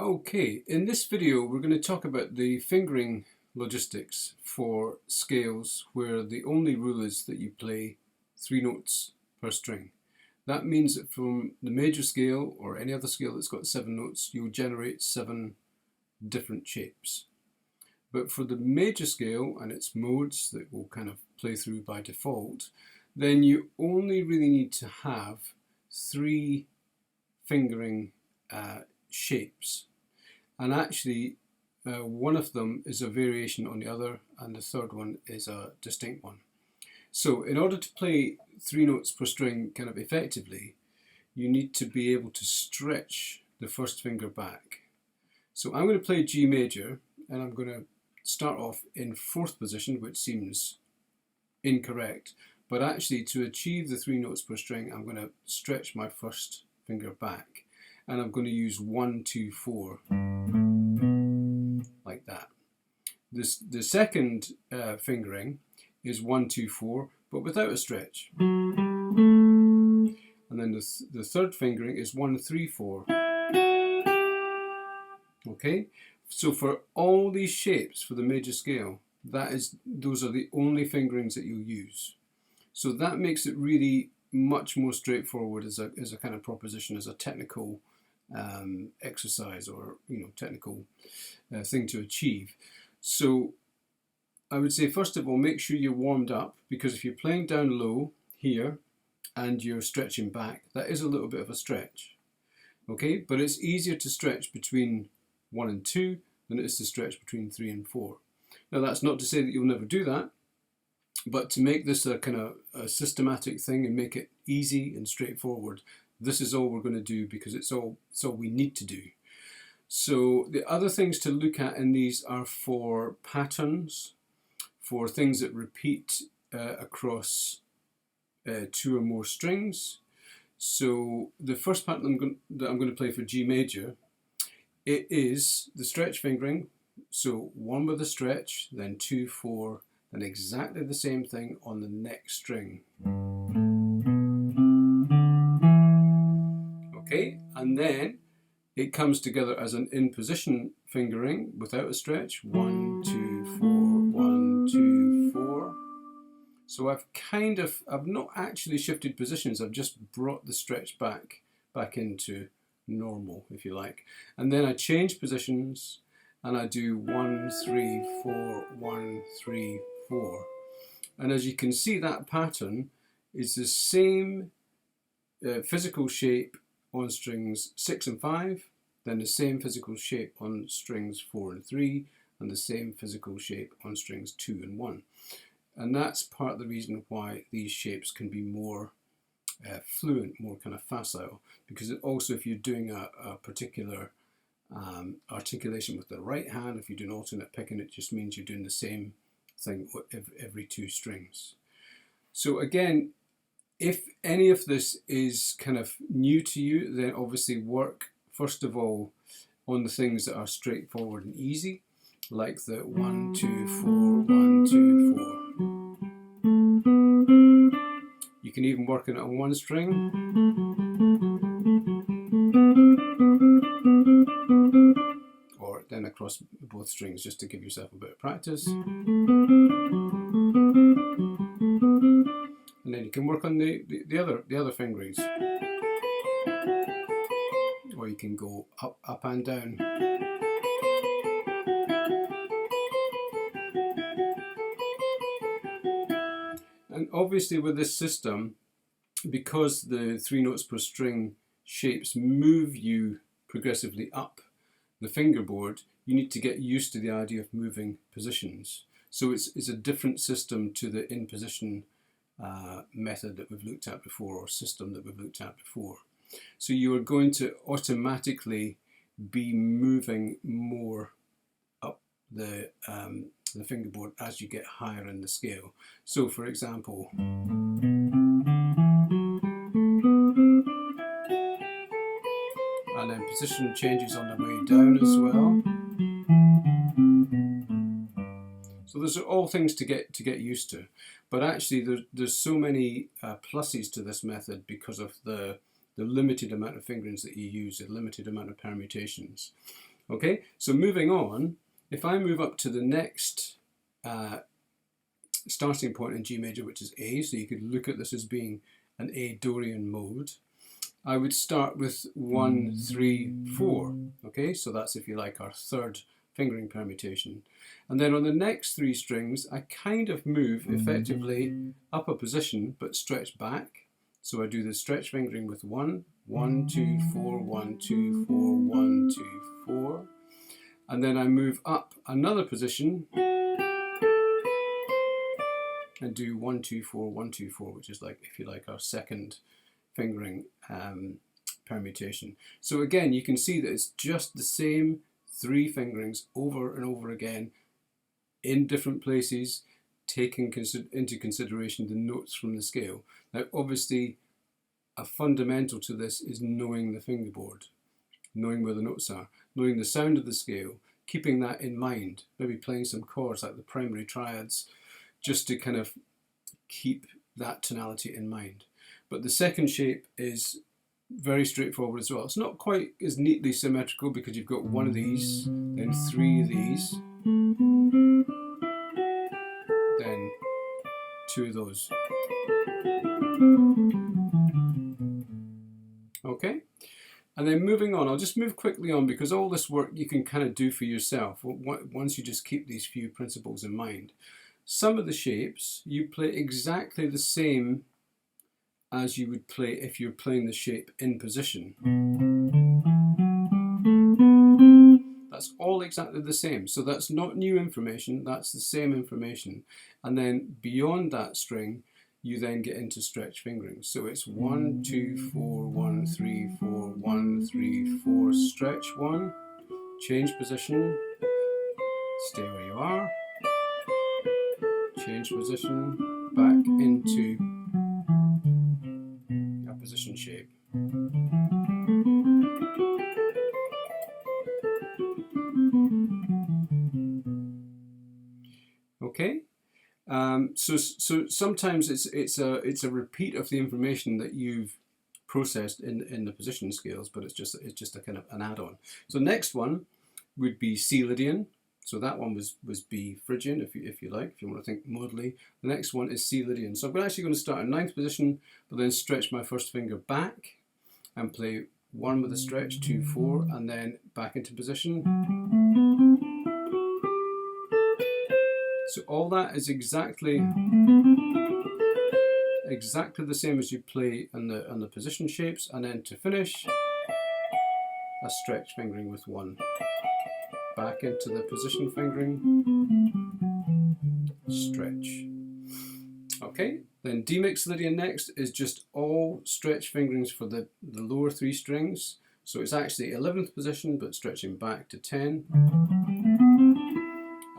Okay, in this video we're going to talk about the fingering logistics for scales where the only rule is that you play 3 notes per string. That means that from the major scale or any other scale that's got 7 notes, you'll generate 7 different shapes. But for the major scale and its modes that will kind of play through by default, then you only really need to have 3 fingering shapes, and actually one of them is a variation on the other and the third one is a distinct one. So in order to play 3 notes per string kind of effectively, you need to be able to stretch the first finger back. So I'm going to play G major and I'm going to start off in 4th position, which seems incorrect, but actually to achieve the 3 notes per string I'm going to stretch my first finger back. And I'm going to use 1, 2, 4 like that. The second fingering is 1, 2, 4, but without a stretch. And then the third fingering is 1, 3, 4. Okay, so for all these shapes for the major scale, those are the only fingerings that you'll use. So that makes it really much more straightforward as a kind of proposition, as a technical exercise or technical thing to achieve. So I would say first of all, make sure you're warmed up, because if you're playing down low here and you're stretching back, that is a little bit of a stretch. Okay, but it's easier to stretch between 1 and 2 than it is to stretch between 3 and 4. Now that's not to say that you'll never do that, but to make this a kind of a systematic thing and make it easy and straightforward, this is all we're going to do, because it's all we need to do. So the other things to look at in these are for patterns, for things that repeat across 2 or more strings. So the first pattern that I'm going to play for G major, it is the stretch fingering. So 1 with a stretch, then 2, 4, then exactly the same thing on the next string. Okay, and then it comes together as an in position fingering without a stretch. 1, 2, 4, 1, 2, 4. So I've not actually shifted positions, I've just brought the stretch back into normal, if you like. And then I change positions and I do 1, 3, 4, 1, 3, 4. And as you can see, that pattern is the same physical shape on strings 6 and 5, then the same physical shape on strings 4 and 3, and the same physical shape on strings 2 and 1. And that's part of the reason why these shapes can be more fluent, more kind of facile, because it also, if you're doing a particular articulation with the right hand, if you're doing alternate picking, it just means you're doing the same thing every 2 strings. So again, if any of this is kind of new to you, then obviously work first of all on the things that are straightforward and easy, like the 1, 2, 4, 1, 2, 4. You can even work on it on 1 string. Or then across both strings, just to give yourself a bit of practice. And then you can work on the other fingerings. Or you can go up and down. And obviously with this system, because the 3 notes per string shapes move you progressively up the fingerboard, you need to get used to the idea of moving positions. So it's a different system to the in position method that we've looked at before, or system that we've looked at before. So you are going to automatically be moving more up the fingerboard as you get higher in the scale. So for example, and then position changes on the way down as well. So those are all things to get used to. But actually there's so many pluses to this method because of the limited amount of fingerings that you use, the limited amount of permutations. Okay, so moving on, if I move up to the next starting point in G major, which is A, so you could look at this as being an A Dorian mode, I would start with 1, 3, 4. Okay, so that's, if you like, our third fingering permutation. And then on the next three strings, I kind of move effectively up a position but stretch back. So I do the stretch fingering with 1, 1, 2, 4, 1, 2, 4, 1, 2, 4. And then I move up another position and do 1, 2, 4, 1, 2, 4, which is, like, if you like, our second fingering permutation. So again, you can see that it's just the same three fingerings over and over again in different places, taking into consideration the notes from the scale. Now, obviously, a fundamental to this is knowing the fingerboard, knowing where the notes are, knowing the sound of the scale, keeping that in mind, maybe playing some chords like the primary triads, just to kind of keep that tonality in mind. But the second shape is very straightforward as well. It's not quite as neatly symmetrical because you've got one of these, then three of these, then two of those. Okay, and then moving on, I'll just move quickly on because all this work you can kind of do for yourself once you just keep these few principles in mind. Some of the shapes you play exactly the same as you would play if you're playing the shape in position. That's all exactly the same. So that's not new information, that's the same information. And then beyond that string, you then get into stretch fingering. So it's 1, 2, 4, 1, 3, 4, 1, 3, 4, stretch 1, change position, stay where you are, change position, back into a position shape. Okay, so sometimes it's a repeat of the information that you've processed in the position scales, but it's just a kind of an add-on. So next one would be C Lydian. So that one was B Phrygian, if you like, if you want to think modally. The next one is C Lydian. So I'm actually going to start in ninth position, but then stretch my first finger back and play 1 with a stretch, 2, 4, and then back into position. So all that is exactly the same as you play on the position shapes, and then to finish, a stretch fingering with 1. Back into the position fingering, stretch. Okay, then D mixed Lydian next is just all stretch fingerings for the lower three strings. So it's actually 11th position, but stretching back to 10.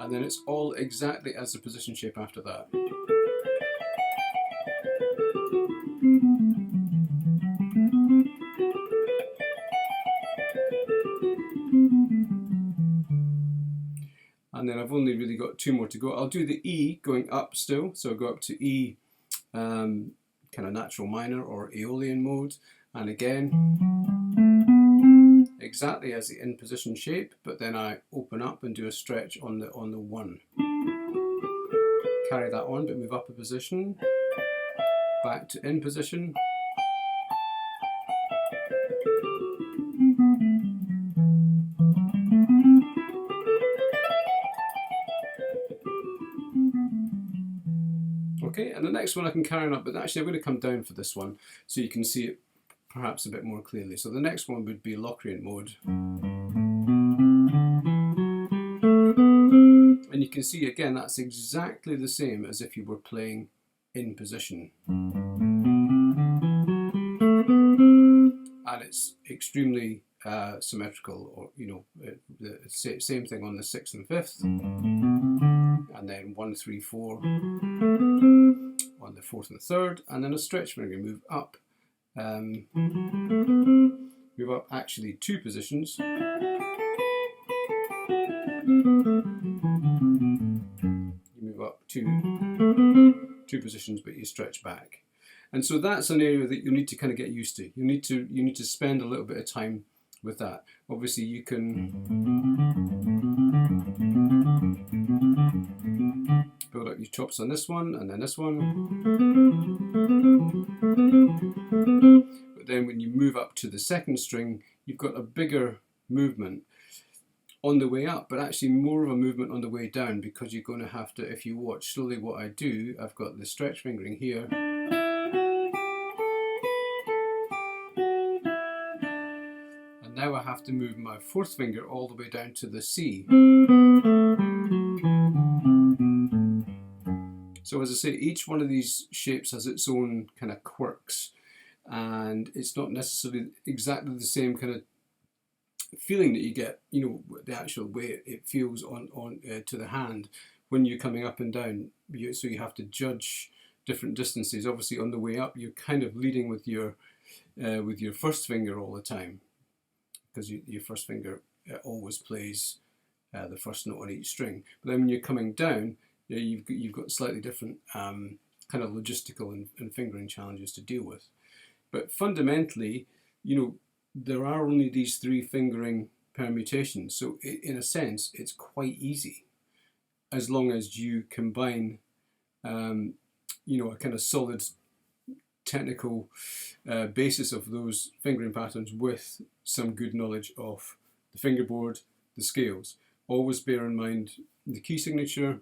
And then it's all exactly as the position shape after that. And then I've only really got 2 more to go. I'll do the E going up still. So I'll go up to E, kind of natural minor or Aeolian mode. And again, exactly as the in position shape, but then I open up and do a stretch on the 1. Carry that on, but move up a position, back to in position. Okay, and the next one I can carry on up, but actually I'm going to come down for this one so you can see it perhaps a bit more clearly. So the next one would be Locrian Mode. And you can see again that's exactly the same as if you were playing in position. And it's extremely symmetrical, or the same thing on the 6th and 5th, and then 1, 3, 4 on the 4th and 3rd, and then a stretch finger, move up. Move up actually 2 positions. You move up 2 positions, but you stretch back. And so that's an area that you'll need to kind of get used to. You need to spend a little bit of time with that. Obviously you can build up your chops on this one and then this one. But then when you move up to the second string, you've got a bigger movement on the way up, but actually more of a movement on the way down, because you're going to have to, if you watch slowly what I do, I've got the stretch fingering here. And now I have to move my fourth finger all the way down to the C. So as I say, each one of these shapes has its own kind of quirks, and it's not necessarily exactly the same kind of feeling that you get, you know, the actual way it feels on to the hand when you're coming up and down. So you have to judge different distances. Obviously on the way up you're kind of leading with your first finger all the time, because your first finger always plays the first note on each string. But then when you're coming down, you've got slightly different kind of logistical and fingering challenges to deal with. But fundamentally, you know, there are only these three fingering permutations, so in a sense it's quite easy, as long as you combine you know, a kind of solid technical basis of those fingering patterns with some good knowledge of the fingerboard, the scales. Always bear in mind the key signature,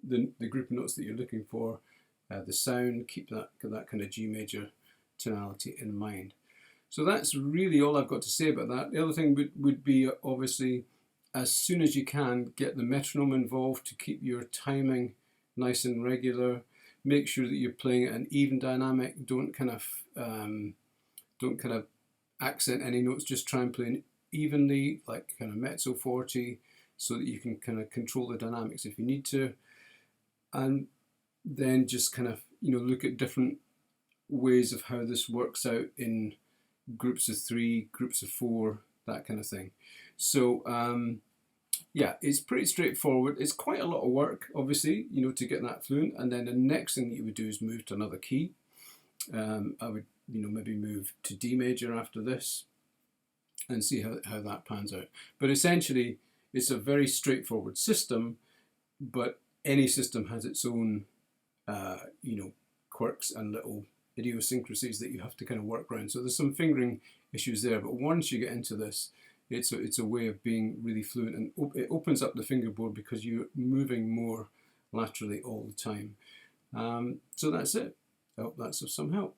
the group of notes that you're looking for, the sound. Keep that kind of G major tonality in mind. So that's really all I've got to say about that. The other thing would be, obviously, as soon as you can, get the metronome involved to keep your timing nice and regular. Make sure that you're playing at an even dynamic. Don't kind of accent any notes. Just try and play evenly, like kind of mezzo forte, so that you can kind of control the dynamics if you need to. And then just kind of, you know, look at different ways of how this works out in groups of 3, groups of 4, that kind of thing. So yeah, it's pretty straightforward. It's quite a lot of work, obviously, you know, to get that fluent. And then the next thing that you would do is move to another key. I would, you know, maybe move to D major after this and see how that pans out. But essentially, it's a very straightforward system, but any system has its own, you know, quirks and little idiosyncrasies that you have to kind of work around. So there's some fingering issues there, but once you get into this, it's a way of being really fluent, and it opens up the fingerboard because you're moving more laterally all the time. So that's it. I hope that's of some help.